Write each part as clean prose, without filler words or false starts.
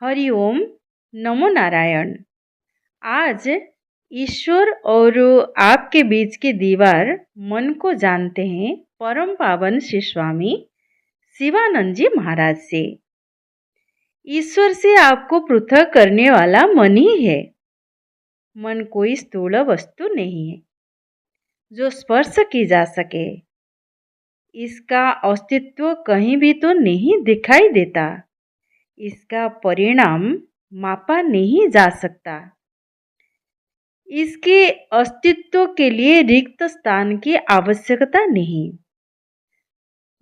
हरिओम। नमो नारायण। आज ईश्वर और आपके बीच की दीवार मन को जानते हैं परम पावन श्री स्वामी शिवानंद जी महाराज से। ईश्वर से आपको पृथक करने वाला मन ही है। मन कोई स्थूल वस्तु नहीं है जो स्पर्श की जा सके। इसका अस्तित्व कहीं भी तो नहीं दिखाई देता। इसका परिणाम मापा नहीं जा सकता। इसके अस्तित्व के लिए रिक्त स्थान की आवश्यकता नहीं।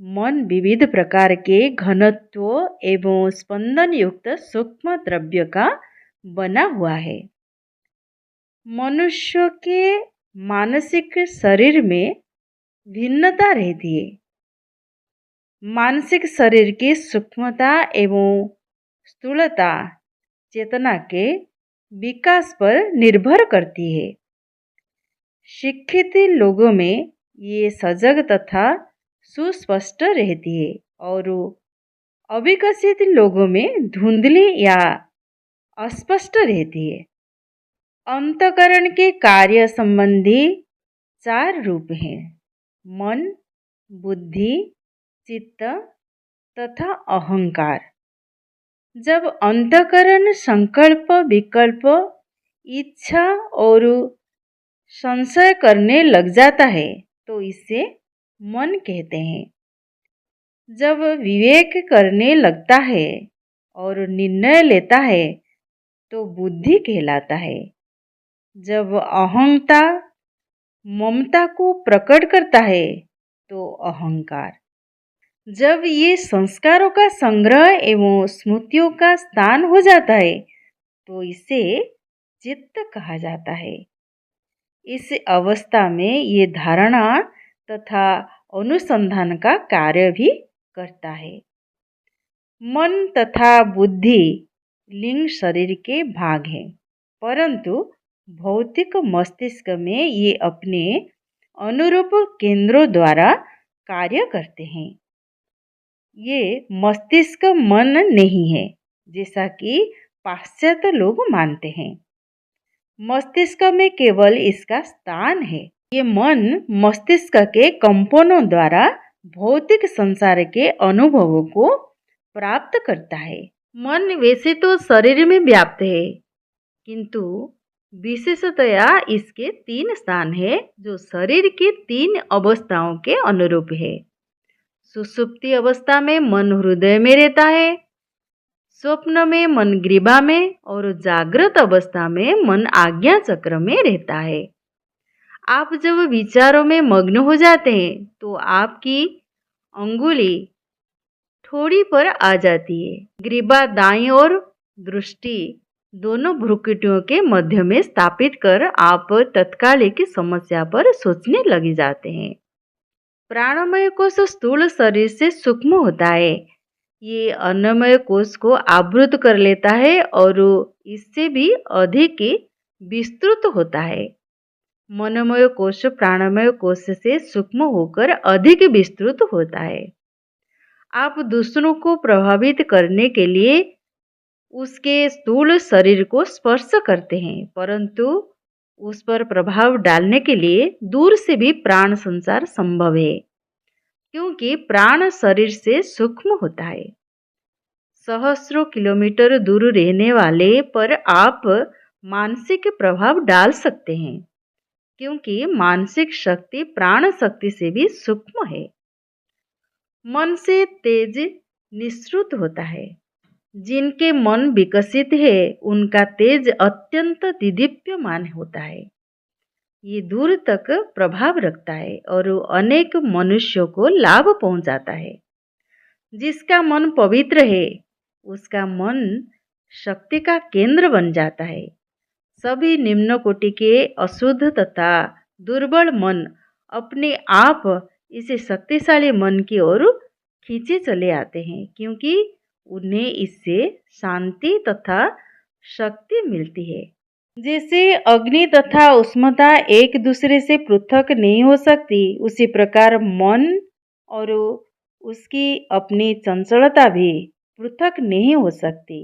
मन विविध प्रकार के घनत्व एवं स्पंदन युक्त सूक्ष्म द्रव्य का बना हुआ है। मनुष्य के मानसिक शरीर में भिन्नता रहती है। मानसिक शरीर की सूक्ष्मता एवं स्थूलता चेतना के विकास पर निर्भर करती है। शिक्षित लोगों में ये सजग तथा सुस्पष्ट रहती है और अविकसित लोगों में धुंधली या अस्पष्ट रहती है। अंतःकरण के कार्य संबंधी 4 रूप हैं: मन, बुद्धि, चित्त तथा अहंकार। जब अंतःकरण संकल्प, विकल्प, इच्छा और संशय करने लग जाता है तो इसे मन कहते हैं। जब विवेक करने लगता है और निर्णय लेता है तो बुद्धि कहलाता है। जब अहंता ममता को प्रकट करता है तो अहंकार। जब ये संस्कारों का संग्रह एवं स्मृतियों का स्थान हो जाता है तो इसे चित्त कहा जाता है। इस अवस्था में ये धारणा तथा अनुसंधान का कार्य भी करता है। मन तथा बुद्धि लिंग शरीर के भाग हैं, परंतु भौतिक मस्तिष्क में ये अपने अनुरूप केंद्रों द्वारा कार्य करते हैं। ये मस्तिष्क मन नहीं है जैसा कि पाश्चात्य लोग मानते हैं। मस्तिष्क में केवल इसका स्थान है। ये मन मस्तिष्क के कंपनों द्वारा भौतिक संसार के अनुभवों को प्राप्त करता है। मन वैसे तो शरीर में व्याप्त है, किंतु विशेषतया इसके 3 स्थान है जो शरीर की 3 अवस्थाओं के अनुरूप है। सुषुप्ति अवस्था में मन हृदय में रहता है, स्वप्न में मन ग्रीवा में और जागृत अवस्था में मन आज्ञा चक्र में रहता है। आप जब विचारों में मग्न हो जाते हैं तो आपकी अंगुली ठोड़ी पर आ जाती है। ग्रीवा दाईं ओर, दृष्टि दोनों भ्रुकुटियों के मध्य में स्थापित कर आप तत्कालिक समस्या पर सोचने लग जाते हैं। प्राणमय कोश स्थूल शरीर से सूक्ष्म होता है। ये अन्नमय कोश को आवृत कर लेता है और इससे भी अधिक विस्तृत होता है। मनोमय कोश प्राणमय कोश से सूक्ष्म होकर अधिक विस्तृत होता है। आप दूसरों को प्रभावित करने के लिए उसके स्थूल शरीर को स्पर्श करते हैं, परंतु उस पर प्रभाव डालने के लिए दूर से भी प्राण संचार संभव है, क्योंकि प्राण शरीर से सूक्ष्म होता है। सहस्रों किलोमीटर दूर रहने वाले पर आप मानसिक प्रभाव डाल सकते हैं, क्योंकि मानसिक शक्ति प्राण शक्ति से भी सूक्ष्म है। मन से तेज निःसृत होता है। जिनके मन विकसित है उनका तेज अत्यंत दिदीप्यमान होता है। ये दूर तक प्रभाव रखता है और अनेक मनुष्यों को लाभ पहुंचाता है। जिसका मन पवित्र है उसका मन शक्ति का केंद्र बन जाता है। सभी निम्न कोटि के अशुद्ध तथा दुर्बल मन अपने आप इसे शक्तिशाली मन की ओर खींचे चले आते हैं, क्योंकि उन्हें इससे शांति तथा शक्ति मिलती है। जैसे अग्नि तथा उष्णता एक दूसरे से पृथक नहीं हो सकती, उसी प्रकार मन और उसकी अपनी चंचलता भी पृथक नहीं हो सकती।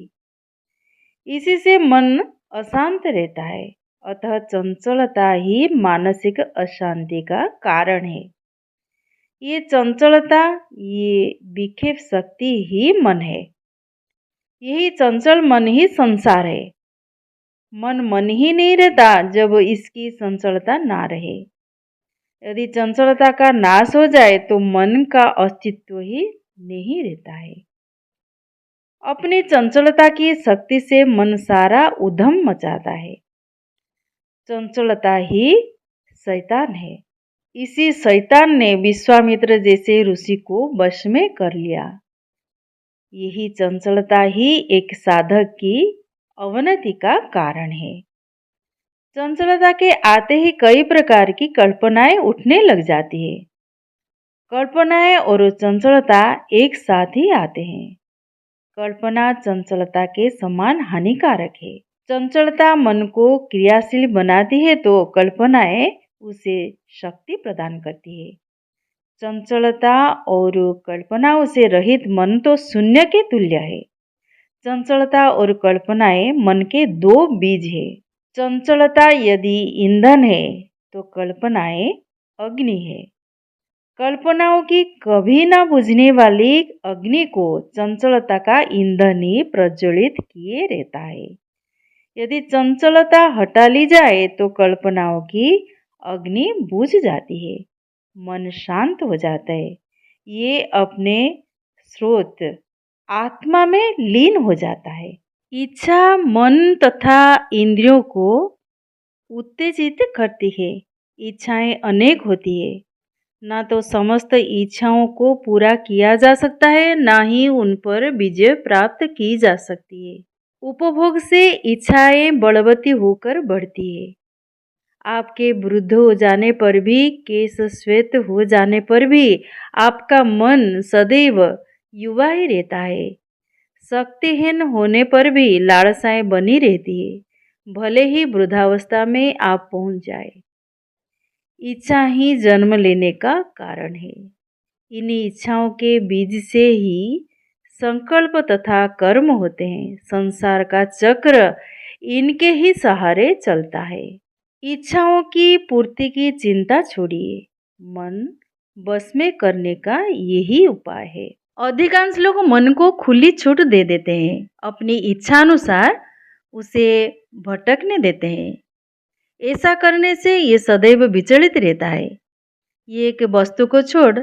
इसी से मन अशांत रहता है। अतः चंचलता ही मानसिक अशांति का कारण है। ये चंचलता, ये विक्षेप शक्ति ही मन है। यही चंचल मन ही संसार है। मन मन ही नहीं रहता जब इसकी चंचलता ना रहे। यदि चंचलता का नाश हो जाए तो मन का अस्तित्व ही नहीं रहता है। अपनी चंचलता की शक्ति से मन सारा उधम मचाता है। चंचलता ही शैतान है। इसी शैतान ने विश्वामित्र जैसे ऋषि को वश में कर लिया। यही चंचलता ही एक साधक की अवनति का कारण है। चंचलता के आते ही कई प्रकार की कल्पनाएं उठने लग जाती है। कल्पनाएं और चंचलता एक साथ ही आते हैं। कल्पना चंचलता के समान हानिकारक है। चंचलता मन को क्रियाशील बनाती है तो कल्पनाएं उसे शक्ति प्रदान करती है। चंचलता और कल्पनाओं से रहित मन तो शून्य के तुल्य है। चंचलता और कल्पनाएं मन के दो बीज है। चंचलता यदि ईंधन है तो कल्पनाएं अग्नि है। कल्पनाओं की कभी न बुझने वाली अग्नि को चंचलता का ईंधन ही प्रज्वलित किए रहता है। यदि चंचलता हटा ली जाए तो कल्पनाओं की अग्नि बुझ जाती है। मन शांत हो जाता है। ये अपने स्रोत आत्मा में लीन हो जाता है। इच्छा मन तथा इंद्रियों को उत्तेजित करती है। इच्छाएं अनेक होती है। ना तो समस्त इच्छाओं को पूरा किया जा सकता है, ना ही उन पर विजय प्राप्त की जा सकती है। उपभोग से इच्छाएं बलवती होकर बढ़ती है। आपके वृद्ध हो जाने पर भी, केश श्वेत हो जाने पर भी आपका मन सदैव युवा ही रहता है। शक्तिहीन होने पर भी लालसाएं बनी रहती है, भले ही वृद्धावस्था में आप पहुंच जाए। इच्छा ही जन्म लेने का कारण है। इन्हीं इच्छाओं के बीज से ही संकल्प तथा कर्म होते हैं। संसार का चक्र इनके ही सहारे चलता है। इच्छाओं की पूर्ति की चिंता छोड़िए, मन बस में करने का यही उपाय है। अधिकांश लोग मन को खुली छूट दे देते हैं, अपनी इच्छा अनुसार उसे भटकने देते हैं। ऐसा करने से ये सदैव विचलित रहता है। ये एक वस्तु को छोड़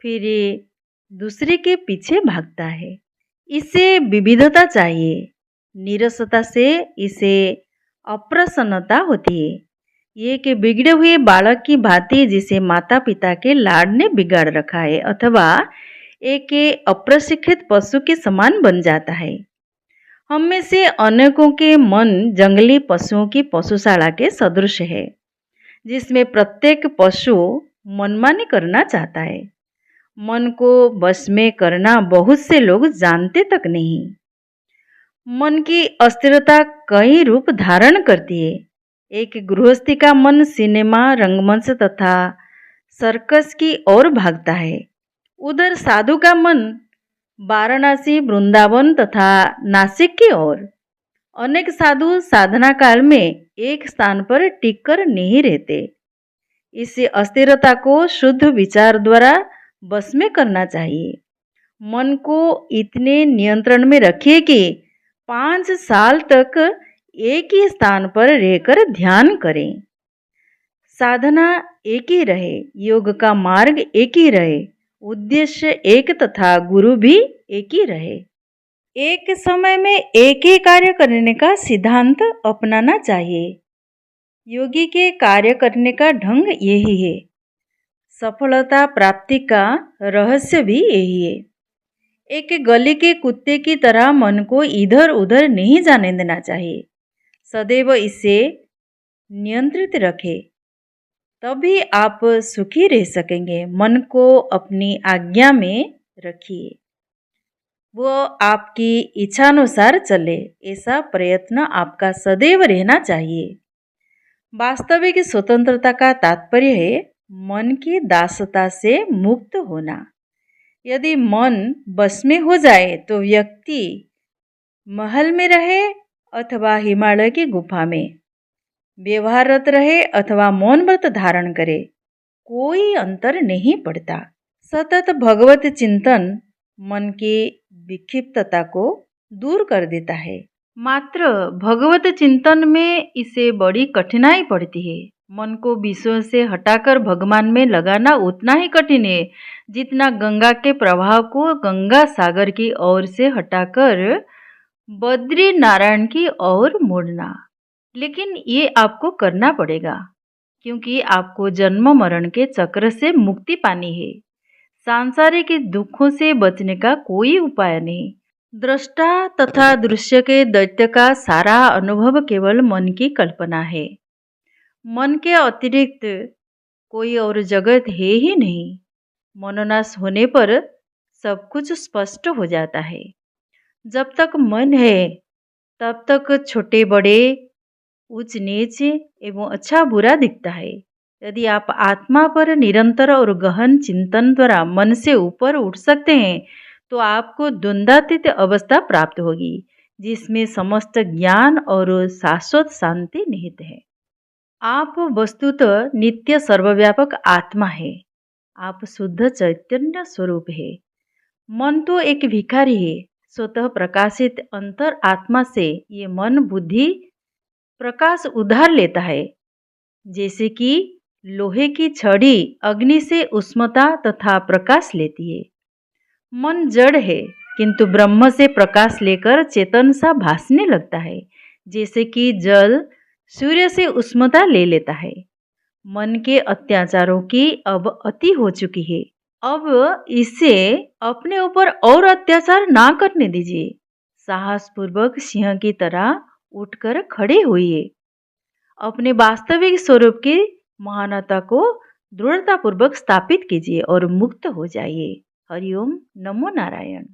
फिर ये दूसरे के पीछे भागता है। इसे विविधता चाहिए। नीरसता से इसे अप्रसन्नता होती है। ये कि बिगड़े हुए बालक की भांति जिसे माता पिता के लाड ने बिगाड़ रखा है, अथवा एक अप्रशिक्षित पशु के समान बन जाता है। हम में से अनेकों के मन जंगली पशुओं की पशुशाला के सदृश है, जिसमें प्रत्येक पशु मनमानी करना चाहता है। मन को बस में करना बहुत से लोग जानते तक नहीं। मन की अस्थिरता कई रूप धारण करती है। एक गृहस्थी का मन सिनेमा, रंगमंच तथा सर्कस की ओर भागता है। उधर साधु का मन वाराणसी, वृंदावन तथा नासिक की ओर। अनेक साधु साधना काल में एक स्थान पर टिककर नहीं रहते। इस अस्थिरता को शुद्ध विचार द्वारा बस में करना चाहिए। मन को इतने नियंत्रण में रखिए कि 5 साल तक एक ही स्थान पर रहकर ध्यान करें। साधना एक ही रहे, योग का मार्ग एक ही रहे, उद्देश्य एक तथा गुरु भी एक ही रहे। एक समय में एक ही कार्य करने का सिद्धांत अपनाना चाहिए। योगी के कार्य करने का ढंग यही है। सफलता प्राप्ति का रहस्य भी यही है। एक गली के कुत्ते की तरह मन को इधर उधर नहीं जाने देना चाहिए। सदैव इसे नियंत्रित रखें, तभी आप सुखी रह सकेंगे। मन को अपनी आज्ञा में रखिए, वो आपकी इच्छानुसार चले, ऐसा प्रयत्न आपका सदैव रहना चाहिए। वास्तविक स्वतंत्रता का तात्पर्य है मन की दासता से मुक्त होना। यदि मन बस में हो जाए तो व्यक्ति महल में रहे अथवा हिमालय की गुफा में व्यवहाररत रहे अथवा मौन व्रत धारण करे, कोई अंतर नहीं पड़ता। सतत भगवत चिंतन मन की विक्षिप्तता को दूर कर देता है। मात्र भगवत चिंतन में इसे बड़ी कठिनाई पड़ती है। मन को विषयों से हटाकर भगवान में लगाना उतना ही कठिन है जितना गंगा के प्रवाह को गंगा सागर की ओर से हटाकर बद्री नारायण की ओर मोड़ना। लेकिन ये आपको करना पड़ेगा, क्योंकि आपको जन्म मरण के चक्र से मुक्ति पानी है। सांसारिक दुखों से बचने का कोई उपाय नहीं। दृष्टा तथा दृश्य के दैत्य का सारा अनुभव केवल मन की कल्पना है। मन के अतिरिक्त कोई और जगत है ही नहीं। मनोनाश होने पर सब कुछ स्पष्ट हो जाता है। जब तक मन है तब तक छोटे बड़े, ऊंच नीच एवं अच्छा बुरा दिखता है। यदि आप आत्मा पर निरंतर और गहन चिंतन द्वारा मन से ऊपर उठ सकते हैं तो आपको द्वंद्वातीत अवस्था प्राप्त होगी, जिसमें समस्त ज्ञान और शाश्वत शांति निहित है। आप वस्तुतः नित्य सर्वव्यापक आत्मा है। आप शुद्ध चैतन्य स्वरूप है। मन तो एक भिखारी है। स्वतः प्रकाशित अंतर आत्मा से ये मन बुद्धि प्रकाश उधार लेता है। जैसे कि लोहे की छड़ी अग्नि से उष्णता तथा प्रकाश लेती है। मन जड़ है, किंतु ब्रह्म से प्रकाश लेकर चेतन सा भासने लगता है। जैसे कि जल सूर्य से उष्णता ले लेता है। मन के अत्याचारों की अब अति हो चुकी है। अब इसे अपने ऊपर और अत्याचार ना करने दीजिए। साहसपूर्वक सिंह की तरह उठकर खड़े होइए। अपने वास्तविक स्वरूप की महानता को दृढ़तापूर्वक स्थापित कीजिए और मुक्त हो जाइए। हरिओम, नमो नारायण।